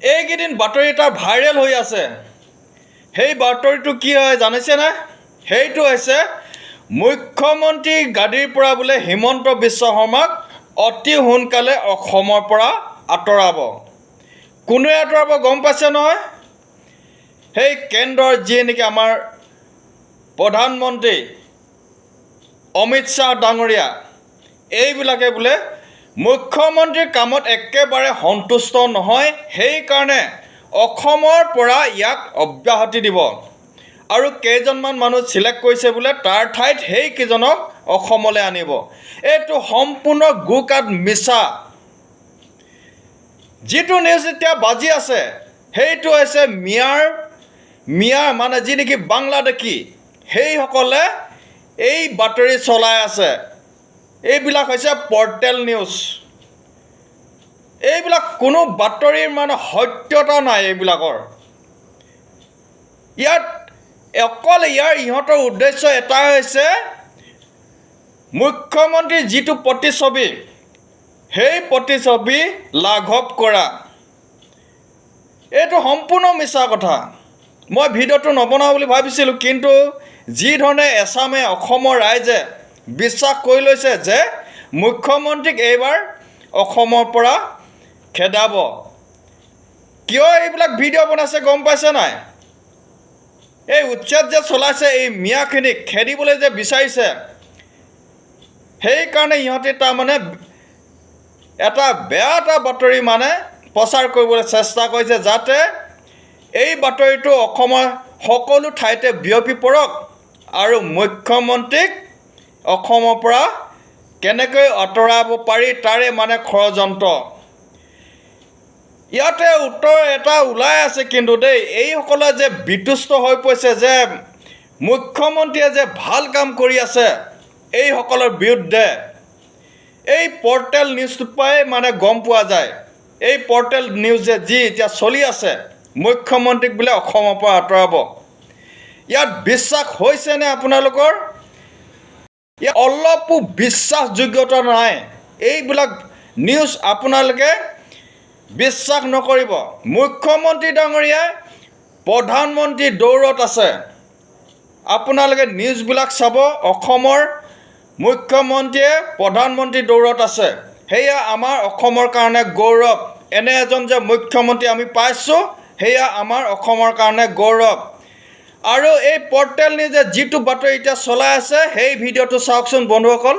এইকেইদিন বাতৰি এটা ভাইৰেল হৈ আছে। সেই বাতৰিটো কি হয় জানিছেনে? সেইটো হৈছে মুখ্যমন্ত্ৰী গাদীৰ পৰা বোলে হিমন্ত বিশ্ব শৰ্মাক অতি সোনকালে অসমৰ পৰা আঁতৰাব। কোনে আঁতৰাব গম পাইছে নহয়? সেই কেন্দ্ৰৰ যি নেকি আমাৰ প্ৰধানমন্ত্ৰী অমিত শ্বাহ ডাঙৰীয়া, এইবিলাকে বোলে মুখ্যমন্ত্ৰীৰ কামত একেবাৰে সন্তুষ্ট নহয়, সেইকাৰণে অসমৰ পৰা ইয়াক অব্যাহতি দিব আৰু কেইজনমান মানুহ চিলেক্ট কৰিছে বোলে তাৰ ঠাইত সেইকেইজনক অসমলৈ আনিব। এইটো সম্পূৰ্ণ গোকাত মিছা। যিটো নিউজ এতিয়া বাজি আছে সেইটো হৈছে মিয়াৰ মানে যি নেকি বাংলাদেশী, সেইসকলে এই বাতৰি চলাই আছে। এইবিলাক হৈছে পৰ্টেল নিউজ। এইবিলাক কোনো বাতৰিৰ মানে সত্যতা নাই এইবিলাকৰ। ইহঁতৰ উদ্দেশ্য এটাই হৈছে মুখ্যমন্ত্ৰীৰ যিটো প্ৰতিচ্ছবি, সেই প্ৰতিচ্ছবি লাঘৱ কৰা। এইটো সম্পূৰ্ণ মিছা কথা। মই ভিডিঅ'টো নবনাওঁ বুলি ভাবিছিলোঁ, কিন্তু যি ধৰণে এছামে অসমৰ ৰাইজে বিশ্বাস কৰি লৈছে যে মুখ্যমন্ত্ৰীক এইবাৰ অসমৰ পৰা খেদাব। কিয় এইবিলাক ভিডিঅ' বনাইছে গম পাইছে নাই? এই উচ্ছেদ যে চলাইছে, এই মিয়াখিনিক খেদিবলৈ যে বিচাৰিছে, সেইকাৰণে ইহঁতে তাৰমানে এটা বাতৰি মানে প্ৰচাৰ কৰিবলৈ চেষ্টা কৰিছে, যাতে এই বাতৰিটো অসমৰ সকলো ঠাইতে বিয়পি পৰক আৰু মুখ্যমন্ত্ৰীক অসমৰ পৰা কেনেকৈ আঁতৰাব পাৰি তাৰে মানে ষড়যন্ত্ৰ। ইয়াতে উত্তৰ এটা ওলাই আছে কিন্তু দেই, এইসকলে যে বিতুষ্ট হৈ পৰিছে যে মুখ্যমন্ত্ৰীয়ে যে ভাল কাম কৰি আছে এইসকলৰ বিৰুদ্ধে। এই পৰ্টেল নিউজটোৰ পৰাই মানে গম পোৱা যায়। এই পৰ্টেল নিউজে যি এতিয়া চলি আছে, মুখ্যমন্ত্ৰীক বোলে অসমৰ পৰা আঁতৰাব। ইয়াত বিশ্বাস হৈছেনে আপোনালোকৰ? ইয়াত অলপো বিশ্বাসযোগ্যতা নাই। এইবিলাক নিউজ আপোনালোকে বিশ্বাস নকৰিব। মুখ্যমন্ত্ৰী ডাঙৰীয়াই প্ৰধানমন্ত্ৰী দৌৰত আছে। আপোনালোকে নিউজবিলাক চাব। অসমৰ মুখ্যমন্ত্ৰীয়ে প্ৰধানমন্ত্ৰী দৌৰত আছে। সেয়া আমাৰ অসমৰ কাৰণে গৌৰৱ। এনে এজন যে মুখ্যমন্ত্ৰী আমি পাইছোঁ, সেয়া আমাৰ অসমৰ কাৰণে গৌৰৱ। আৰু এই পৰ্টেল নিউজে যিটো বাতৰি এতিয়া চলাই আছে, সেই ভিডিঅ'টো চাওকচোন বন্ধুসকল।